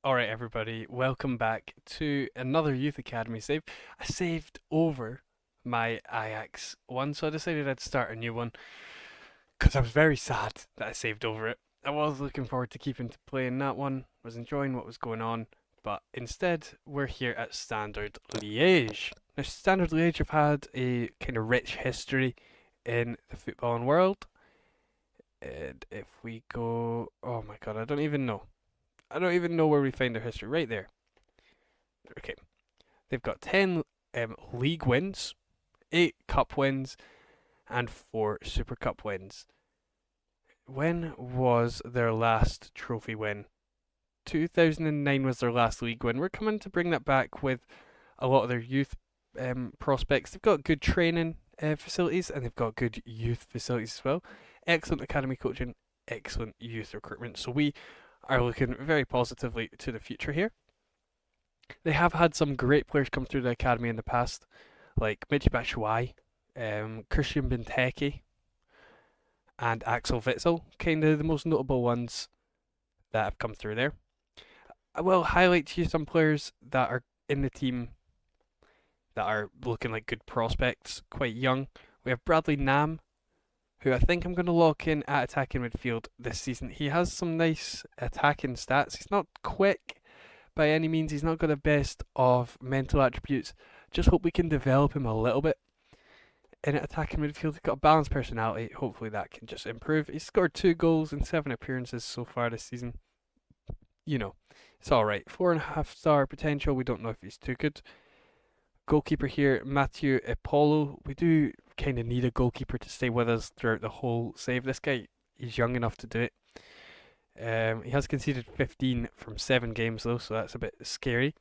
Alright, everybody, welcome back to another Youth Academy save. I saved over my Ajax one, so I decided I'd start a new one because I was very sad that I saved over it. I was looking forward to keeping to playing that one, was enjoying what was going on, but instead we're here at Standard Liège. Now, Standard Liège have had a kind of rich history in the footballing world, and if we go, oh my god, I don't even know where we find their history. Right there. Okay. They've got 10 league wins, 8 cup wins, and 4 Super Cup wins. When was their last trophy win? 2009 was their last league win. We're coming to bring that back with a lot of their youth prospects. They've got good training facilities and they've got good youth facilities as well. Excellent academy coaching, excellent youth recruitment. So we are looking very positively to the future here. They have had some great players come through the academy in the past, like Michy Batshuayi, Christian Benteke, and Axel Witsel, kind of the most notable ones that have come through there. I will highlight to you some players that are in the team that are looking like good prospects, quite young. We have Bradley Nam, who I think I'm going to lock in at attacking midfield this season. He has some nice attacking stats. He's not quick by any means. He's not got the best of mental attributes. Just hope we can develop him a little bit in attacking midfield. He's got a balanced personality. Hopefully that can just improve. He's scored 2 goals in 7 appearances so far this season. You know, it's alright. 4.5-star potential. We don't know if he's too good. Goalkeeper here, Mathieu Apollo. We do kind of need a goalkeeper to stay with us throughout the whole save. This guy, he's young enough to do it. He has conceded 15 from 7 games though, so that's a bit scary.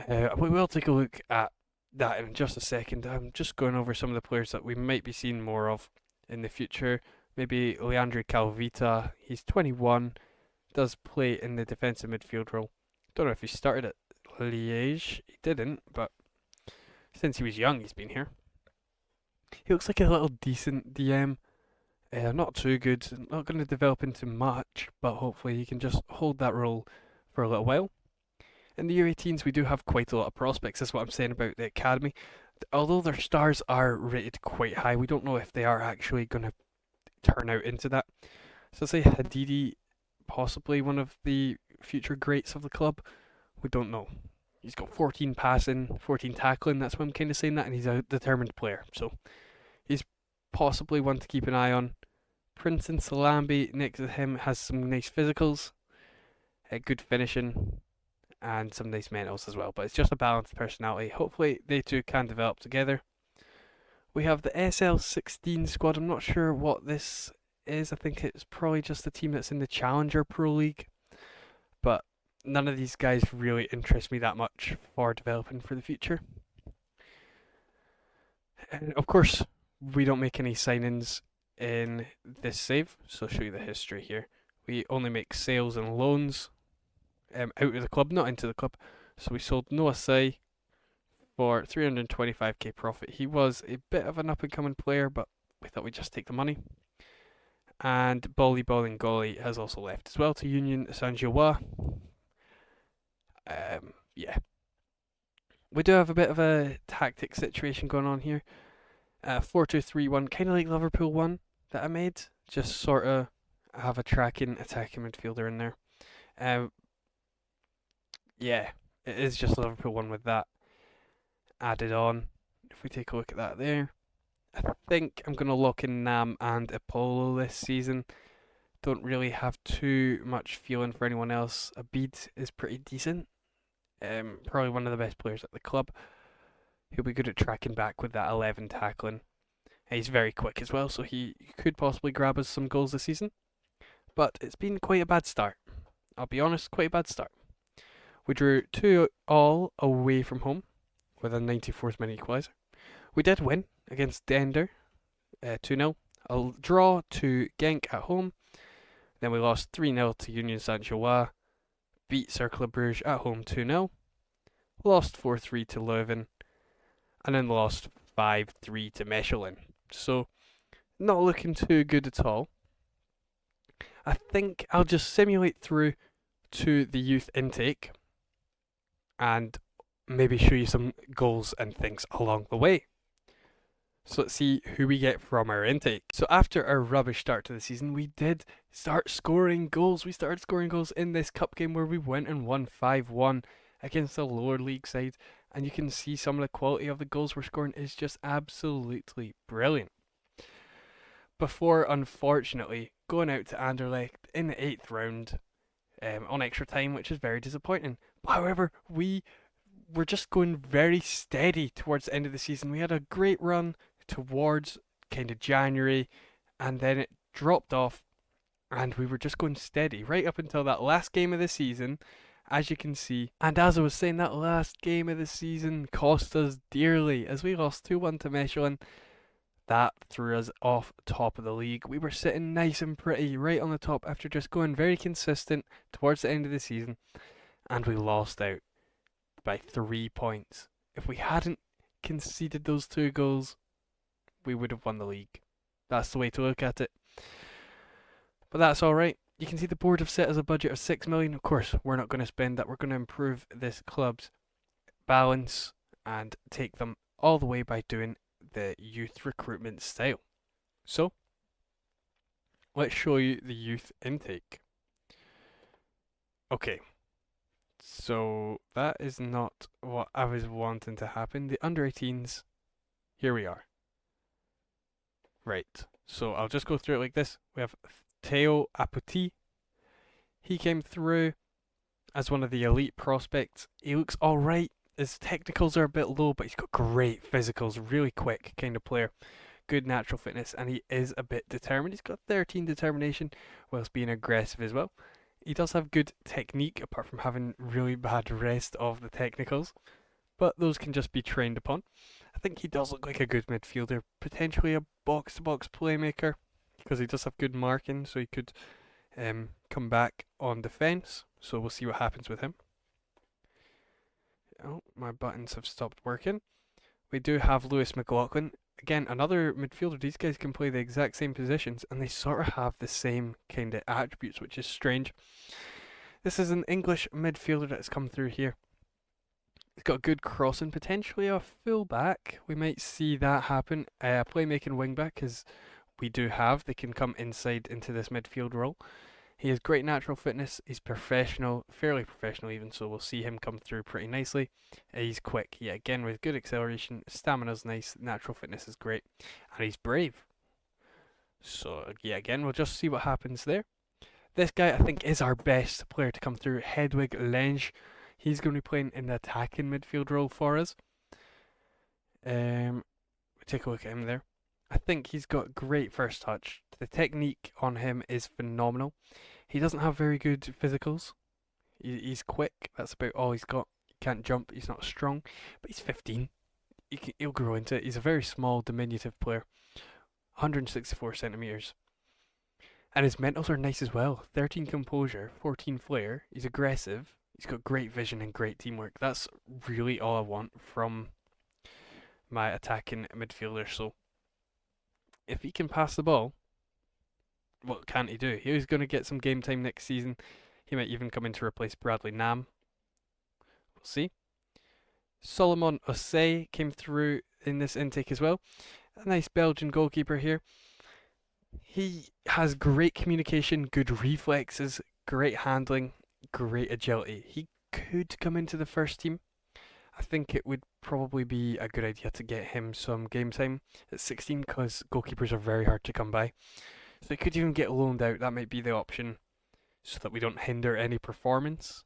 We will take a look at that in just a second. I'm just going over some of the players that we might be seeing more of in the future. Maybe Leandro Calvita. He's 21, does play in the defensive midfield role. Don't know if he started at Liège. He didn't, but since he was young, he's been here. He looks like a little decent DM. Not too good, not going to develop into much, but hopefully he can just hold that role for a little while. In the U18s, we do have quite a lot of prospects. That's what I'm saying about the academy. Although their stars are rated quite high, we don't know if they are actually going to turn out into that. So I'll say Hadidi, possibly one of the future greats of the club. We don't know. He's got 14 passing, 14 tackling. That's why I'm kind of saying that, and he's a determined player. So he's possibly one to keep an eye on. Princeton Salambi next to him has some nice physicals, good finishing, and some nice mentals as well. But it's just a balanced personality. Hopefully they two can develop together. We have the SL16 squad. I'm not sure what this is. I think it's probably just the team that's in the Challenger Pro League. But none of these guys really interest me that much for developing for the future. And of course, we don't make any signings in this save, so I'll show you the history here. We only make sales and loans out of the club, not into the club. So we sold Noah Sai for 325k profit. He was a bit of an up and coming player, but we thought we'd just take the money. And Bolly Bolingoli has also left as well to Union Saint-Gilloise. Yeah. We do have a bit of a tactic situation going on here. 4-2-3-1, kind of like Liverpool 1 that I made. Just sort of have a tracking attacking midfielder in there. Yeah, it is just Liverpool 1 with that added on. If we take a look at that there, I think I'm going to lock in Nam and Apollo this season. Don't really have too much feeling for anyone else. Abid is pretty decent. Probably one of the best players at the club. He'll be good at tracking back with that 11 tackling. He's very quick as well, so he could possibly grab us some goals this season. But it's been quite a bad start. I'll be honest, quite a bad start. We drew 2-2 away from home with a 94th minute equaliser. We did win against Dender 2-0. A draw to Genk at home. Then we lost 3-0 to Union Saint-Gilloise. Beat Cercle Bruges at home 2-0. Lost 4-3 to Leuven. And then lost 5-3 to Mechelen. So, not looking too good at all. I think I'll just simulate through to the youth intake and maybe show you some goals and things along the way. So let's see who we get from our intake. So after our rubbish start to the season, we did start scoring goals. We started scoring goals in this cup game where we went and won 5-1 against the lower league side. And you can see some of the quality of the goals we're scoring is just absolutely brilliant. Before, unfortunately, going out to Anderlecht in the 8th round on extra time, which is very disappointing. However, we were just going very steady towards the end of the season. We had a great run towards kind of January, and then it dropped off, and we were just going steady right up until that last game of the season, as you can see. And as I was saying, that last game of the season cost us dearly as we lost 2-1 to Mechelen. That threw us off top of the league. We were sitting nice and pretty right on the top after just going very consistent towards the end of the season, and we lost out by 3 points. If we hadn't conceded those 2 goals, we would have won the league. That's the way to look at it. But that's alright. You can see the board have set us a budget of 6 million. Of course, we're not going to spend that. We're going to improve this club's balance and take them all the way by doing the youth recruitment style. So, let's show you the youth intake. Okay. So, that is not what I was wanting to happen. The under 18s, here we are. Right, so I'll just go through it like this. We have Theo Apoti. He came through as one of the elite prospects. He looks alright. His technicals are a bit low, but he's got great physicals, really quick kind of player. Good natural fitness, and he is a bit determined. He's got 13 determination, whilst being aggressive as well. He does have good technique, apart from having really bad rest of the technicals, but those can just be trained upon. I think he does look like a good midfielder, potentially a box-to-box playmaker, because he does have good marking, so he could come back on defence. So we'll see what happens with him. Oh, my buttons have stopped working. We do have Lewis McLaughlin. Again, another midfielder. These guys can play the exact same positions, and they sort of have the same kind of attributes, which is strange. This is an English midfielder that's come through here. He's got good crossing, potentially a full back. We might see that happen. Playmaking wing back, as we do have. They can come inside into this midfield role. He has great natural fitness. He's professional, fairly professional even, so we'll see him come through pretty nicely. He's quick, yeah, again with good acceleration. Stamina's nice, natural fitness is great, and he's brave. So yeah, again, we'll just see what happens there. This guy, I think, is our best player to come through. Hedwig Lenge. He's going to be playing in the attacking midfield role for us. Take a look at him there. I think he's got great first touch. The technique on him is phenomenal. He doesn't have very good physicals. He's quick. That's about all he's got. He can't jump. He's not strong. But he's 15. He'll grow into it. He's a very small, diminutive player. 164 centimetres. And his mentals are nice as well. 13 composure, 14 flair. He's aggressive. He's got great vision and great teamwork. That's really all I want from my attacking midfielder. So, if he can pass the ball, what can't he do? He's going to get some game time next season. He might even come in to replace Bradley Nam. We'll see. Solomon Osei came through in this intake as well. A nice Belgian goalkeeper here. He has great communication, good reflexes, great handling, great agility. He could come into the first team. I think it would probably be a good idea to get him some game time at 16 because goalkeepers are very hard to come by. So he could even get loaned out. That might be the option so that we don't hinder any performance.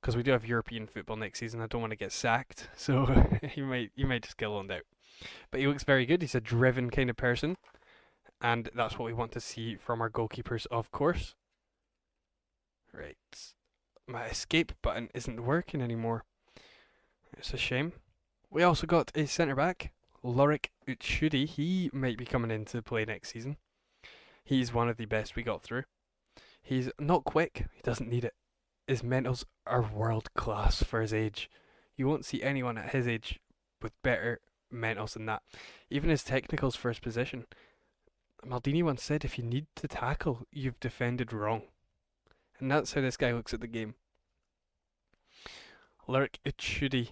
Because we do have European football next season. I don't want to get sacked. So he might just get loaned out. But he looks very good. He's a driven kind of person. And that's what we want to see from our goalkeepers, of course. Right. My escape button isn't working anymore. It's a shame. We also got a centre-back, Lorik Utshudi. He might be coming in to play next season. He's one of the best we got through. He's not quick. He doesn't need it. His mentals are world-class for his age. You won't see anyone at his age with better mentals than that. Even his technicals for his position. Maldini once said, if you need to tackle, you've defended wrong. And that's how this guy looks at the game. Lurk Uchudi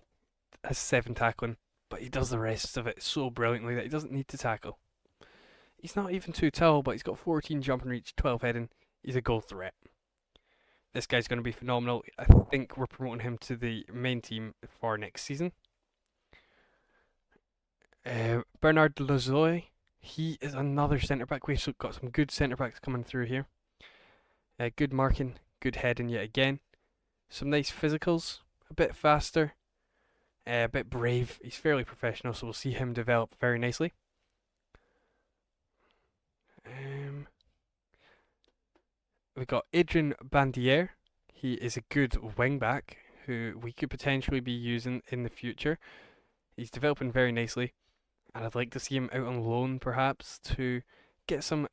has 7 tackling, but he does the rest of it so brilliantly that he doesn't need to tackle. He's not even too tall, but he's got 14 jump and reach, 12 heading. He's a goal threat. This guy's going to be phenomenal. I think we're promoting him to the main team for next season. Bernard Lazoy, he is another centre back. We've got some good centre backs coming through here. Good marking, good heading yet again. Some nice physicals, a bit faster, a bit brave. He's fairly professional, so we'll see him develop very nicely. We've got Adrian Bandier. He is a good wing back who we could potentially be using in the future. He's developing very nicely, and I'd like to see him out on loan perhaps to get some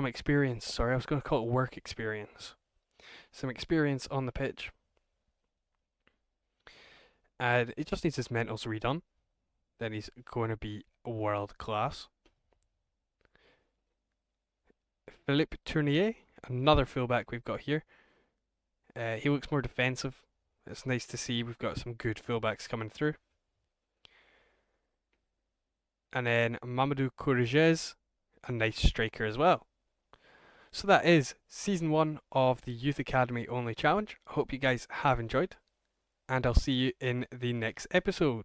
experience. Sorry, I was going to call it work experience. Some experience on the pitch. And he just needs his mentals redone. Then he's going to be world class. Philippe Tournier, another fullback we've got here. He looks more defensive. It's nice to see we've got some good fullbacks coming through. And then Mamadou Couragez, a nice striker as well. So that is Season 1 of the Youth Academy Only Challenge. I hope you guys have enjoyed, and I'll see you in the next episode.